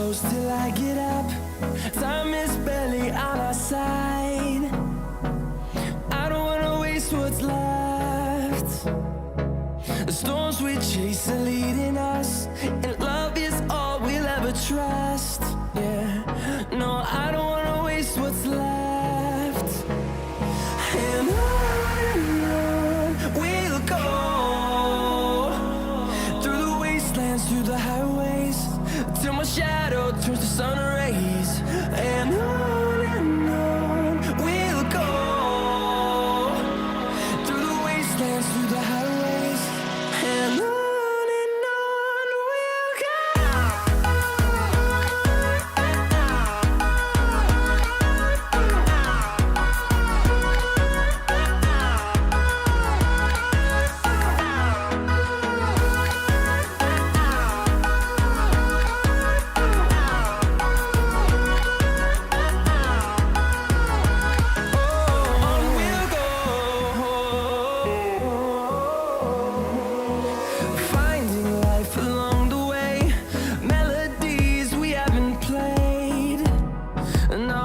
close till I get up. Time is barely on our side. I don't wanna waste what's left. The storms we chase are leading us, and love is all we'll ever trust. Yeah, no, I don't wanna waste what's left. And on we'll go, through the wastelands, through the highways, till my shadow turns to sun rays. And on we'll go, through the wastelands, through the highways, and on we'll go. Finding life along the way, melodies we haven't played. No,